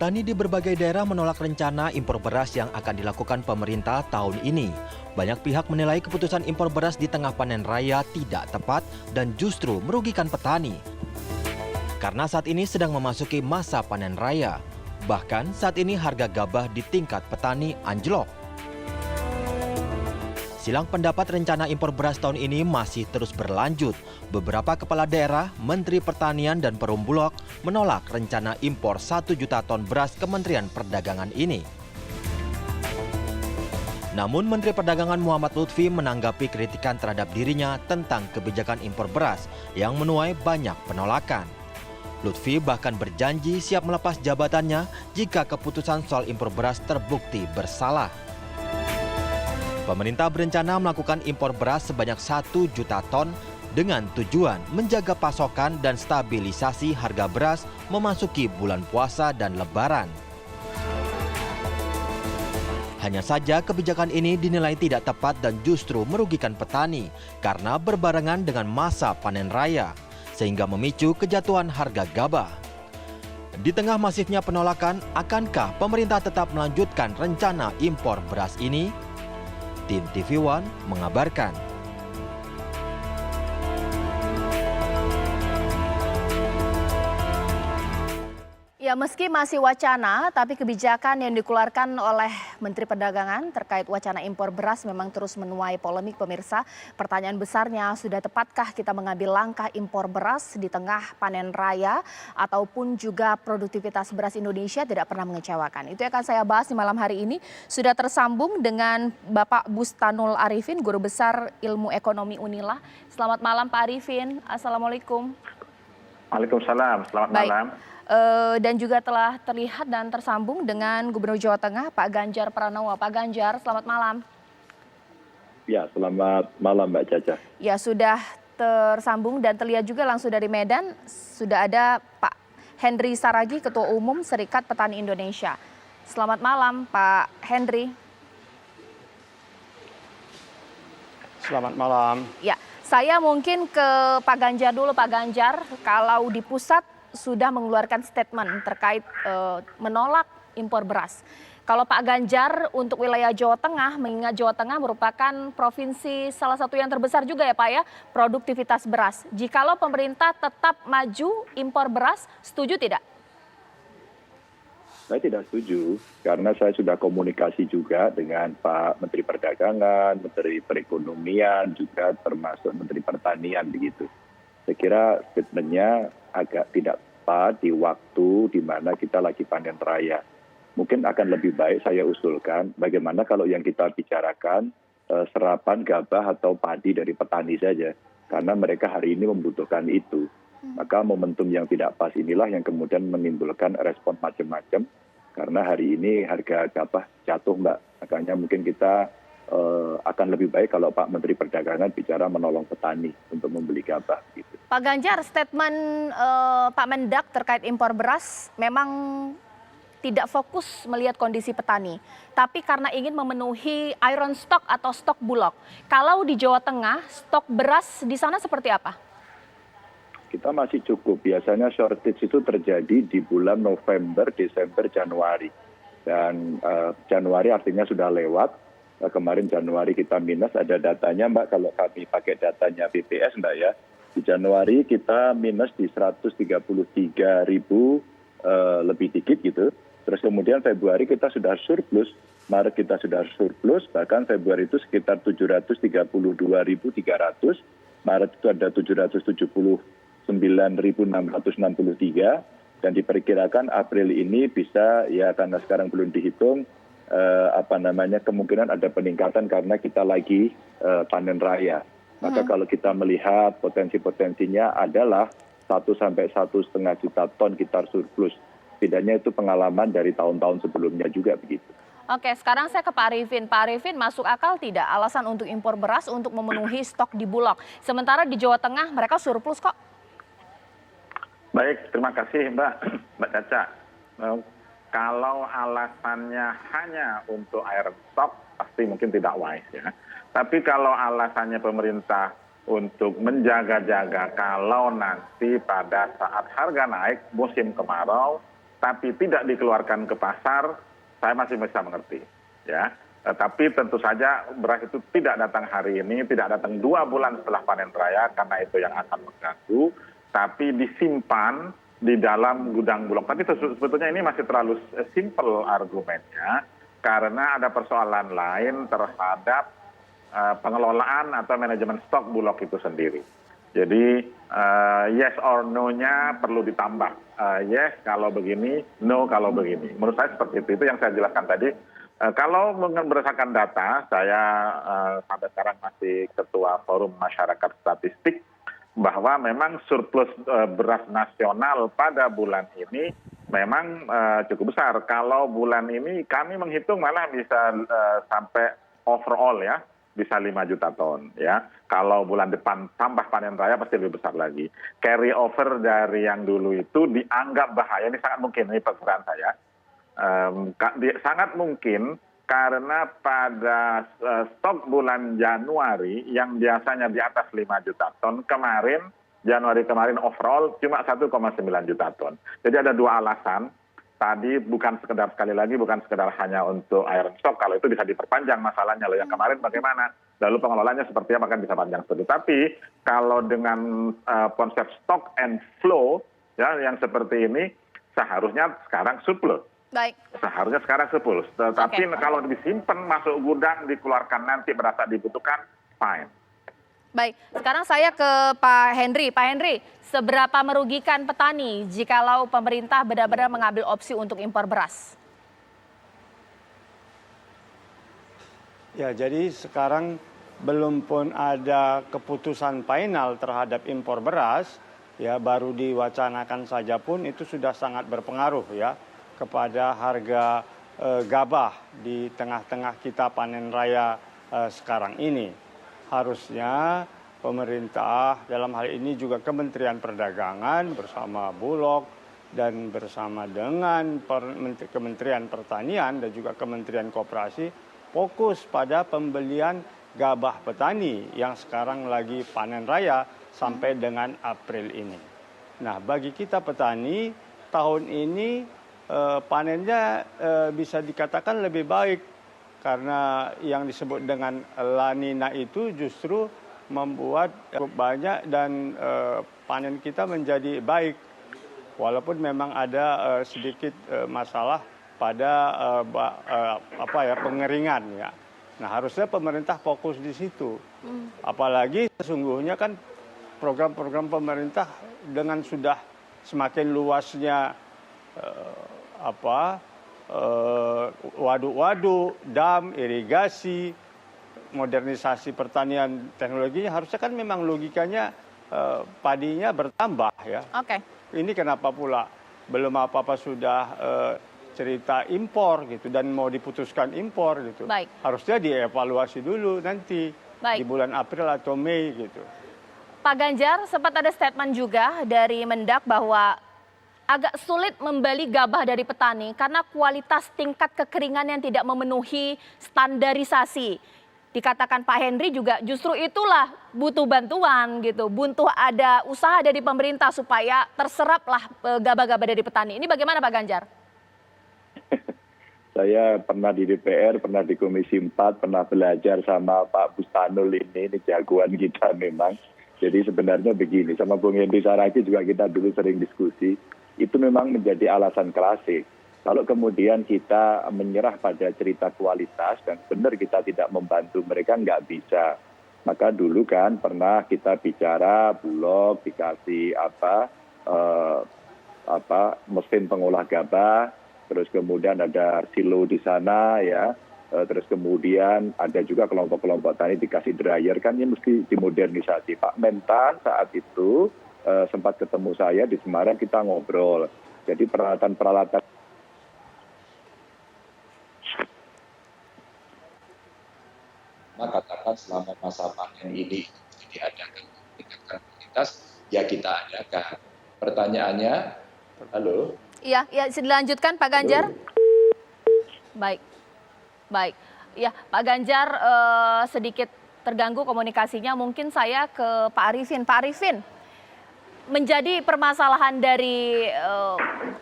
Petani di berbagai daerah menolak rencana impor beras yang akan dilakukan pemerintah tahun ini. Banyak pihak menilai keputusan impor beras di tengah panen raya tidak tepat dan justru merugikan petani. Karena saat ini sedang memasuki masa panen raya. Bahkan saat ini harga gabah di tingkat petani anjlok. Silang pendapat rencana impor beras tahun ini masih terus berlanjut. Beberapa kepala daerah, Menteri Pertanian dan Perum Bulog menolak rencana impor 1 juta ton beras Kementerian Perdagangan ini. Namun Menteri Perdagangan Muhammad Lutfi menanggapi kritikan terhadap dirinya tentang kebijakan impor beras yang menuai banyak penolakan. Lutfi bahkan berjanji siap melepas jabatannya jika keputusan soal impor beras terbukti bersalah. Pemerintah berencana melakukan impor beras sebanyak 1 juta ton dengan tujuan menjaga pasokan dan stabilisasi harga beras memasuki bulan puasa dan lebaran. Hanya saja kebijakan ini dinilai tidak tepat dan justru merugikan petani karena berbarengan dengan masa panen raya, sehingga memicu kejatuhan harga gabah. Di tengah masifnya penolakan, akankah pemerintah tetap melanjutkan rencana impor beras ini? Tim TV One mengabarkan. Ya, meski masih wacana, tapi kebijakan yang dikeluarkan oleh Menteri Perdagangan terkait wacana impor beras memang terus menuai polemik, pemirsa. Pertanyaan besarnya, sudah tepatkah kita mengambil langkah impor beras di tengah panen raya ataupun juga produktivitas beras Indonesia tidak pernah mengecewakan? Itu akan saya bahas di malam hari ini. Sudah tersambung dengan Bapak Bustanul Arifin, Guru Besar Ilmu Ekonomi Unila. Selamat malam Pak Arifin. Assalamualaikum. Waalaikumsalam, selamat malam. Dan juga telah terlihat dan tersambung dengan Gubernur Jawa Tengah Pak Ganjar Pranowo. Pak Ganjar, selamat malam. Ya, selamat malam Mbak Caca. Ya, sudah tersambung dan terlihat juga langsung dari Medan. Sudah ada Pak Henry Saragi, Ketua Umum Serikat Petani Indonesia. Selamat malam Pak Henry. Selamat malam. Ya, saya mungkin ke Pak Ganjar dulu. Pak Ganjar, kalau di pusat sudah mengeluarkan statement terkait menolak impor beras. Kalau Pak Ganjar untuk wilayah Jawa Tengah, mengingat Jawa Tengah merupakan provinsi salah satu yang terbesar juga ya Pak ya, produktivitas beras. Jikalau pemerintah tetap maju impor beras, setuju tidak? Saya tidak setuju, karena saya sudah komunikasi juga dengan Pak Menteri Perdagangan, Menteri Perekonomian, juga termasuk Menteri Pertanian begitu. Saya kira statementnya agak tidak tepat di waktu di mana kita lagi panen raya. Mungkin akan lebih baik saya usulkan bagaimana kalau yang kita bicarakan serapan gabah atau padi dari petani saja. Karena mereka hari ini membutuhkan itu. Maka momentum yang tidak pas inilah yang kemudian menimbulkan respon macam-macam. Karena hari ini harga gabah jatuh Mbak. Makanya mungkin kita akan lebih baik kalau Pak Menteri Perdagangan bicara menolong petani untuk membeli gabah. Gitu. Pak Ganjar, statement Pak Mendak terkait impor beras memang tidak fokus melihat kondisi petani, tapi karena ingin memenuhi iron stock atau stok bulog. Kalau di Jawa Tengah, stok beras di sana seperti apa? Kita masih cukup. Biasanya shortage itu terjadi di bulan November, Desember, Januari. Dan Januari artinya sudah lewat. Kemarin Januari kita minus, ada datanya Mbak, kalau kami pakai datanya BPS Mbak ya. Di Januari kita minus di 133.000 lebih dikit gitu. Terus kemudian Februari kita sudah surplus, Maret kita sudah surplus, bahkan Februari itu sekitar 732.300, Maret itu ada 779.663, dan diperkirakan April ini bisa, ya karena sekarang belum dihitung, kemungkinan ada peningkatan karena kita lagi panen raya. Maka kalau kita melihat potensi-potensinya adalah 1 sampai 1,5 juta ton kita surplus. Setidaknya itu pengalaman dari tahun-tahun sebelumnya juga begitu. Oke, sekarang saya ke Pak Arifin. Pak Arifin, masuk akal tidak alasan untuk impor beras untuk memenuhi stok di Bulog? Sementara di Jawa Tengah mereka surplus kok. Baik, terima kasih Mbak Caca. Kalau alasannya hanya untuk iron stock, pasti mungkin tidak wise ya. Tapi kalau alasannya pemerintah untuk menjaga-jaga kalau nanti pada saat harga naik musim kemarau, tapi tidak dikeluarkan ke pasar, saya masih bisa mengerti. Ya. Tapi tentu saja beras itu tidak datang hari ini, tidak datang 2 bulan setelah panen raya, karena itu yang akan mengganggu, tapi disimpan di dalam gudang Bulog. Tapi sebetulnya ini masih terlalu simpel argumennya, karena ada persoalan lain terhadap pengelolaan atau manajemen stok Bulog itu sendiri. Jadi yes or no-nya perlu ditambah. Yes kalau begini, no kalau begini. Menurut saya seperti itu yang saya jelaskan tadi. Kalau berdasarkan data, saya sampai sekarang masih ketua Forum Masyarakat Statistik, bahwa memang surplus beras nasional pada bulan ini memang cukup besar. Kalau bulan ini kami menghitung malah bisa sampai overall ya, bisa 5 juta ton ya. Kalau bulan depan tambah panen raya pasti lebih besar lagi. Carry over dari yang dulu itu dianggap bahaya, ini sangat mungkin, ini perkiraan saya. Sangat mungkin karena pada stok bulan Januari yang biasanya di atas 5 juta ton, Januari kemarin overall cuma 1,9 juta ton. Jadi ada 2 alasan. Tadi bukan sekedar, sekali lagi, bukan sekedar hanya untuk iron stock, kalau itu bisa diperpanjang masalahnya. Loh, yang kemarin bagaimana? Lalu pengelolaannya seperti apa, kan bisa panjang seperti itu. Tapi kalau dengan konsep stock and flow ya, yang seperti ini seharusnya sekarang surplus. Baik. Seharusnya sekarang surplus. Tapi kalau disimpan masuk gudang, dikeluarkan nanti berasa dibutuhkan, fine. Baik, sekarang saya ke Pak Henry. Pak Henry, seberapa merugikan petani jikalau pemerintah benar-benar mengambil opsi untuk impor beras? Ya, jadi sekarang belum pun ada keputusan final terhadap impor beras, ya baru diwacanakan saja pun itu sudah sangat berpengaruh ya kepada harga gabah di tengah-tengah kita panen raya sekarang ini. Harusnya pemerintah dalam hal ini juga Kementerian Perdagangan bersama Bulog dan bersama dengan Kementerian Pertanian dan juga Kementerian Koperasi fokus pada pembelian gabah petani yang sekarang lagi panen raya sampai dengan April ini. Nah, bagi kita petani tahun ini panennya bisa dikatakan lebih baik. Karena yang disebut dengan La Nina itu justru membuat cukup banyak dan panen kita menjadi baik. Walaupun memang ada sedikit masalah pada pengeringan ya. Nah, harusnya pemerintah fokus di situ. Apalagi sesungguhnya kan program-program pemerintah dengan sudah semakin luasnya waduk-waduk, dam, irigasi, modernisasi pertanian teknologinya, harusnya kan memang logikanya padinya bertambah ya. Oke. Ini kenapa pula belum apa-apa sudah cerita impor gitu dan mau diputuskan impor gitu. Baik. Harusnya dievaluasi dulu nanti di bulan April atau Mei gitu. Pak Ganjar, sempat ada statement juga dari Mendak bahwa agak sulit membeli gabah dari petani karena kualitas tingkat kekeringan yang tidak memenuhi standarisasi. Dikatakan Pak Henry juga justru itulah butuh bantuan gitu. Butuh ada usaha dari pemerintah supaya terseraplah gabah-gabah dari petani. Ini bagaimana Pak Ganjar? Saya pernah di DPR, pernah di Komisi 4, pernah belajar sama Pak Bustanul ini jagoan kita memang. Jadi sebenarnya begini, sama Bung Henry Saragi juga kita dulu sering diskusi. Itu memang menjadi alasan klasik. Kalau kemudian kita menyerah pada cerita kualitas dan benar kita tidak membantu mereka, nggak bisa. Maka dulu kan pernah kita bicara Bulog dikasih mesin pengolah gabah, terus kemudian ada silo di sana ya, terus kemudian ada juga kelompok-kelompok tani dikasih dryer, kan ini mesti dimodernisasi. Pak Mentan saat itu sempat ketemu saya di Semarang, kita ngobrol. Jadi peralatan-peralatan katakan selama masa panen ini diadakan tingkatkan kualitas, ya kita adakan. Pertanyaannya, halo? Iya, dilanjutkan Pak Ganjar. Halo? Baik. Ya, Pak Ganjar sedikit terganggu komunikasinya. Mungkin saya ke Pak Arifin. Pak Arifin, menjadi permasalahan dari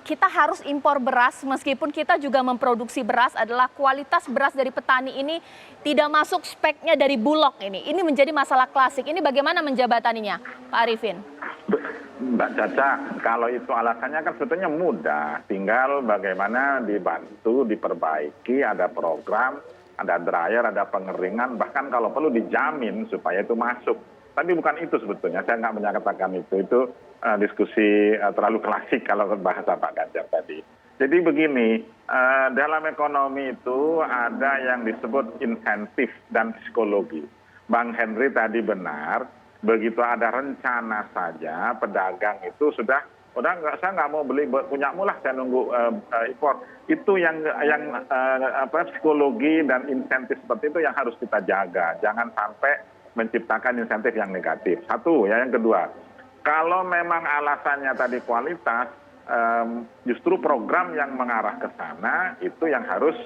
kita harus impor beras meskipun kita juga memproduksi beras adalah kualitas beras dari petani ini tidak masuk speknya dari Bulog ini. Ini menjadi masalah klasik. Ini bagaimana menjabataninya, Pak Arifin? Mbak Caca, kalau itu alasannya kan sebetulnya mudah. Tinggal bagaimana dibantu, diperbaiki, ada program, ada dryer, ada pengeringan, bahkan kalau perlu dijamin supaya itu masuk. Tapi bukan itu sebetulnya, saya nggak menyatakan itu. Itu diskusi terlalu klasik kalau bahasa Pak Ganjar tadi. Jadi begini, dalam ekonomi itu ada yang disebut insentif dan psikologi. Bang Henry tadi benar, begitu ada rencana saja pedagang itu sudah saya nggak mau beli punyamu lah, saya nunggu impor. Itu yang psikologi dan insentif seperti itu yang harus kita jaga. Jangan sampai menciptakan insentif yang negatif. Satu, ya. Yang kedua, kalau memang alasannya tadi kualitas, justru program yang mengarah ke sana itu yang harus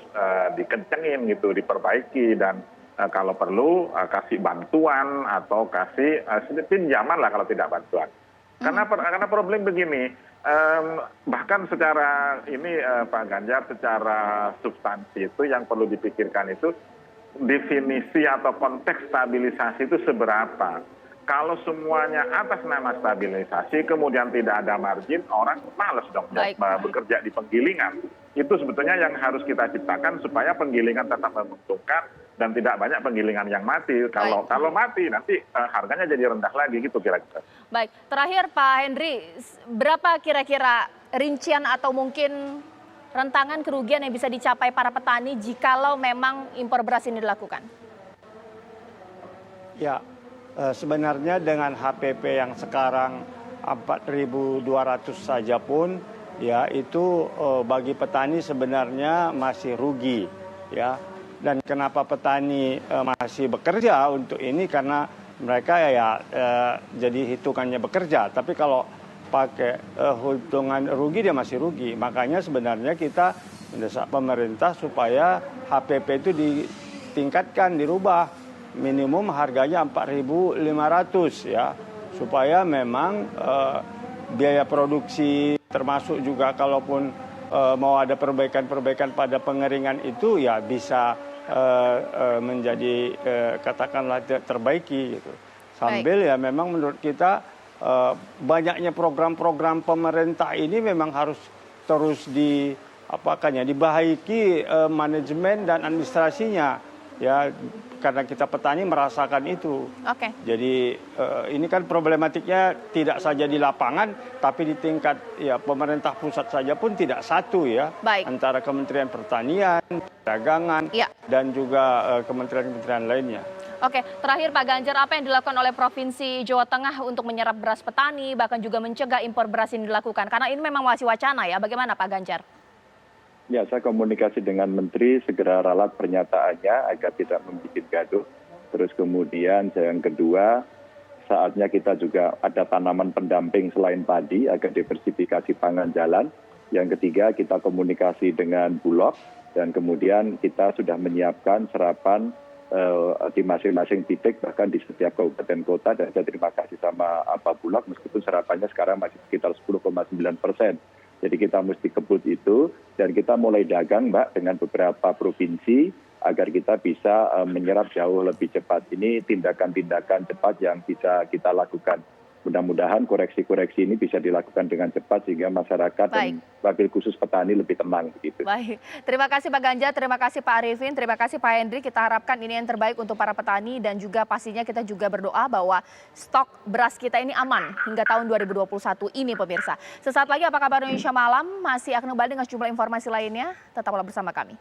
dikencengin gitu, diperbaiki, dan kalau perlu kasih bantuan atau kasih pinjaman lah kalau tidak bantuan. Karena problem begini, bahkan secara ini Pak Ganjar, secara substansi itu yang perlu dipikirkan itu definisi atau konteks stabilisasi itu seberapa. Kalau semuanya atas nama stabilisasi, kemudian tidak ada margin, orang malas dong bekerja di penggilingan. Itu sebetulnya yang harus kita ciptakan supaya penggilingan tetap menguntungkan dan tidak banyak penggilingan yang mati. Kalau mati nanti harganya jadi rendah lagi gitu kira-kira. Baik, terakhir Pak Henry, berapa kira-kira rincian atau mungkin rentangan kerugian yang bisa dicapai para petani jikalau memang impor beras ini dilakukan? Ya, sebenarnya dengan HPP yang sekarang 4.200 saja pun, ya itu bagi petani sebenarnya masih rugi, ya. Dan kenapa petani masih bekerja untuk ini, karena mereka jadi hitungannya bekerja. Tapi kalau pakai hitungan rugi dia masih rugi. Makanya sebenarnya kita mendesak pemerintah supaya HPP itu ditingkatkan, dirubah. Minimum harganya 4.500 ya. Supaya memang biaya produksi termasuk juga kalaupun mau ada perbaikan-perbaikan pada pengeringan itu ya bisa menjadi katakanlah terbaiki gitu. Sambil ya memang menurut kita banyaknya program-program pemerintah ini memang harus terus dibaiki manajemen dan administrasinya ya, karena kita petani merasakan itu. Oke. Jadi ini kan problematiknya tidak saja di lapangan, tapi di tingkat ya pemerintah pusat saja pun tidak satu ya. Baik. Antara Kementerian Pertanian, Perdagangan, dan juga kementerian-kementerian lainnya. Oke, terakhir Pak Ganjar, apa yang dilakukan oleh Provinsi Jawa Tengah untuk menyerap beras petani, bahkan juga mencegah impor beras ini dilakukan? Karena ini memang masih wacana ya, bagaimana Pak Ganjar? Ya, saya komunikasi dengan Menteri, segera ralat pernyataannya agar tidak membuat gaduh. Terus kemudian yang kedua, saatnya kita juga ada tanaman pendamping selain padi agar diversifikasi pangan jalan. Yang ketiga, kita komunikasi dengan Bulog, dan kemudian kita sudah menyiapkan serapan di masing-masing titik, bahkan di setiap kabupaten kota. Dan saya terima kasih sama Bulog, meskipun serapannya sekarang masih sekitar 10,9%. Jadi kita mesti kebut itu, dan kita mulai dagang Mbak dengan beberapa provinsi agar kita bisa menyerap jauh lebih cepat. Ini tindakan-tindakan cepat yang bisa kita lakukan. Mudah-mudahan koreksi-koreksi ini bisa dilakukan dengan cepat sehingga masyarakat dan wabil khusus petani lebih tenang begitu. Baik, terima kasih Pak Ganjar, terima kasih Pak Arifin, terima kasih Pak Henry. Kita harapkan ini yang terbaik untuk para petani, dan juga pastinya kita juga berdoa bahwa stok beras kita ini aman hingga tahun 2021 ini pemirsa. Sesaat lagi apa kabar Indonesia Malam masih akan kembali dengan sejumlah informasi lainnya. Tetaplah bersama kami.